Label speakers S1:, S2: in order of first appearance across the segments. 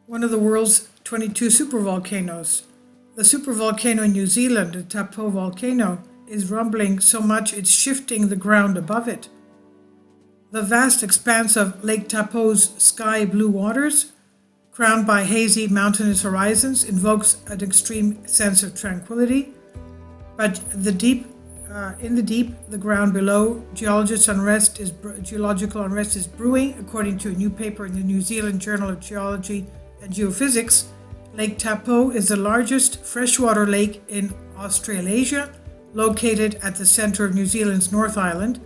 S1: one of the world's 22 supervolcanoes. The supervolcano in New Zealand, the Taupo volcano, is rumbling so much it's shifting the ground above it. The vast expanse of Lake Taupo's sky blue waters, crowned by hazy mountainous horizons, invokes an extreme sense of tranquility. But in the deep, the ground below, geological unrest is brewing, according to a new paper in the New Zealand Journal of Geology and Geophysics. Lake Taupo is the largest freshwater lake in Australasia, located at the center of New Zealand's North Island.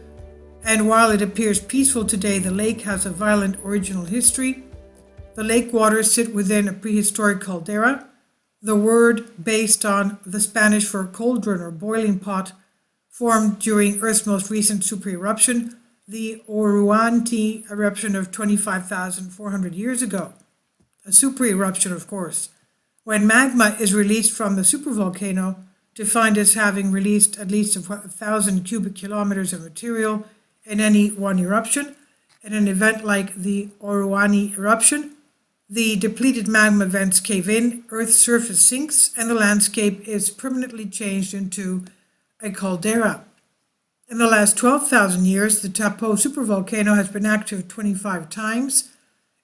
S1: And while it appears peaceful today, the lake has a violent original history. The lake waters sit within a prehistoric caldera, the word based on the Spanish for cauldron or boiling pot, formed during Earth's most recent supereruption, the Oruanti eruption of 25,400 years ago. A supereruption, of course, when magma is released from the supervolcano, defined as having released at least 1,000 cubic kilometers of material in any one eruption. In an event like the Oruani eruption, the depleted magma vents cave in, Earth's surface sinks, and the landscape is permanently changed into a caldera. In the last 12,000 years, the Taupo supervolcano has been active 25 times.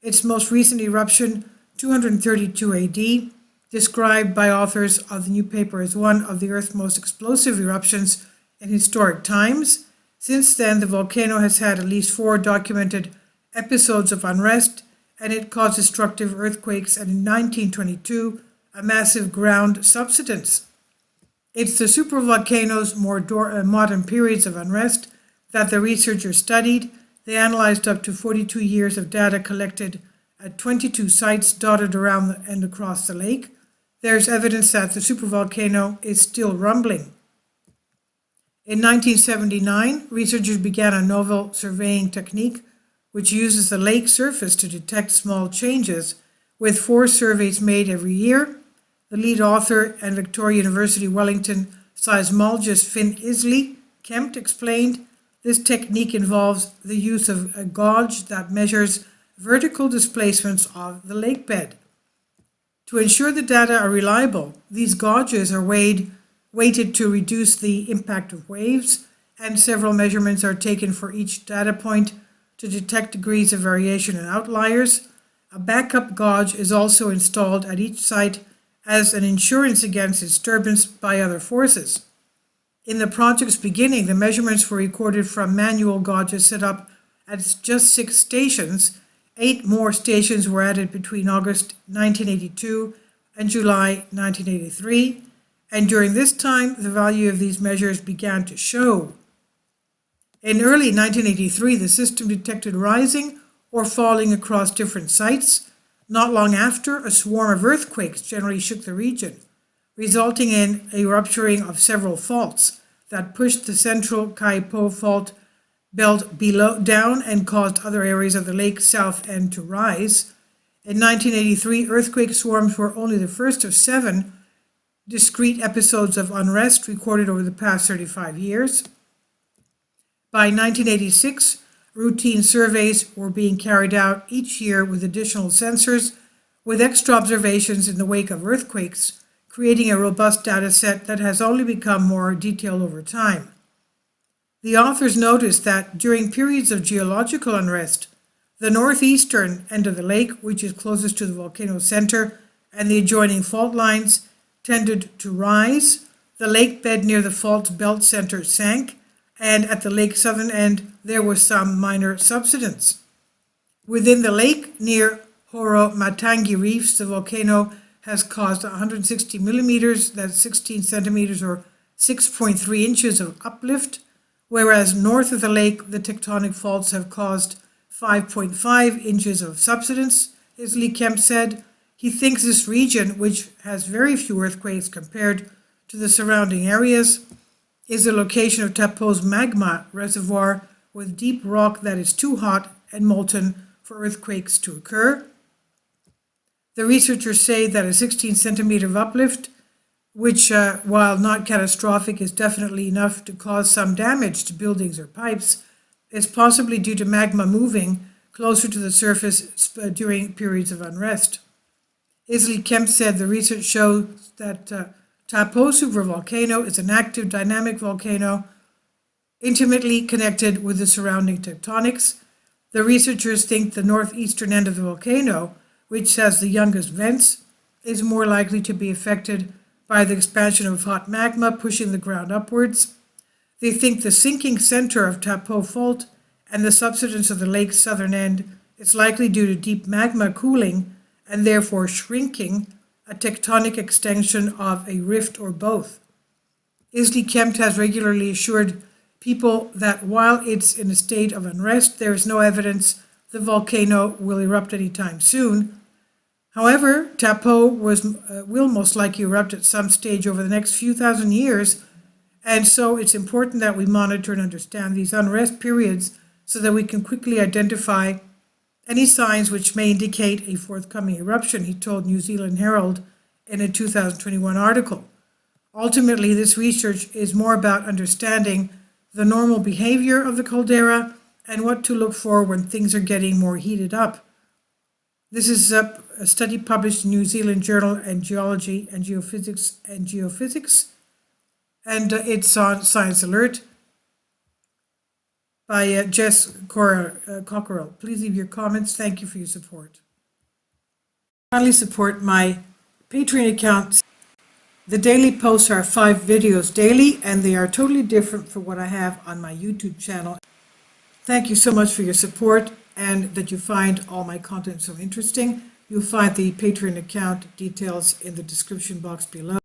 S1: Its most recent eruption, 232 AD, described by authors of the new paper as one of the Earth's most explosive eruptions in historic times. Since then, the volcano has had at least 4 documented episodes of unrest, and it caused destructive earthquakes and in 1922, a massive ground subsidence. It's the supervolcano's more modern periods of unrest that the researchers studied. They analyzed up to 42 years of data collected at 22 sites dotted around and across the lake. There's evidence that the supervolcano is still rumbling. In 1979, researchers began a novel surveying technique which uses the lake surface to detect small changes, with 4 surveys made every year. The lead author and Victoria University Wellington seismologist Finn Isley Kempt explained, this technique involves the use of a gauge that measures vertical displacements of the lake bed. To ensure the data are reliable, these gauges are weighted to reduce the impact of waves, and several measurements are taken for each data point to detect degrees of variation and outliers. A backup gauge is also installed at each site as an insurance against disturbance by other forces. In the project's beginning, the measurements were recorded from manual gauges set up at just 6 stations. 8 more stations were added between August 1982 and July 1983, and during this time, the value of these measures began to show. In early 1983, the system detected rising or falling across different sites. Not long after, a swarm of earthquakes generally shook the region, resulting in a rupturing of several faults that pushed the central Kaipo fault belt down and caused other areas of the lake south end to rise. In 1983, earthquake swarms were only the first of 7 discrete episodes of unrest recorded over the past 35 years. By 1986, routine surveys were being carried out each year with additional sensors, with extra observations in the wake of earthquakes, creating a robust data set that has only become more detailed over time. The authors noticed that during periods of geological unrest, the northeastern end of the lake, which is closest to the volcano center, and the adjoining fault lines tended to rise. The lake bed near the fault belt center sank, and at the lake's southern end, there was some minor subsidence. Within the lake, near Horo Matangi reefs, the volcano has caused 160 millimeters, that's 16 centimeters or 6.3 inches of uplift, whereas north of the lake, the tectonic faults have caused 5.5 inches of subsidence, Isley Kempt said. He thinks this region, which has very few earthquakes compared to the surrounding areas, is the location of Taupo's magma reservoir with deep rock that is too hot and molten for earthquakes to occur. The researchers say that a 16 centimeter of uplift, which, while not catastrophic, is definitely enough to cause some damage to buildings or pipes, is possibly due to magma moving closer to the surface during periods of unrest. Isley Kemp said the research shows that Taupo supervolcano is an active dynamic volcano intimately connected with the surrounding tectonics. The researchers think the northeastern end of the volcano, which has the youngest vents, is more likely to be affected by the expansion of hot magma pushing the ground upwards. They think the sinking center of Taupo Fault and the subsidence of the lake's southern end is likely due to deep magma cooling and therefore shrinking, a tectonic extension of a rift or both. Isley Kemp has regularly assured people that while it's in a state of unrest, there is no evidence the volcano will erupt anytime soon. However, Taupo will most likely erupt at some stage over the next few thousand years, and so it's important that we monitor and understand these unrest periods so that we can quickly identify any signs which may indicate a forthcoming eruption, he told New Zealand Herald in a 2021 article. Ultimately, this research is more about understanding the normal behavior of the caldera and what to look for when things are getting more heated up. This is a study published in New Zealand Journal of Geology and Geophysics, and it's on Science Alert by Jess Cockerell. Please leave your comments. Thank you for your support. Kindly support my Patreon account. The daily posts are 5 videos daily, and they are totally different from what I have on my YouTube channel. Thank you so much for your support and that you find all my content so interesting. You'll find the Patreon account details in the description box below.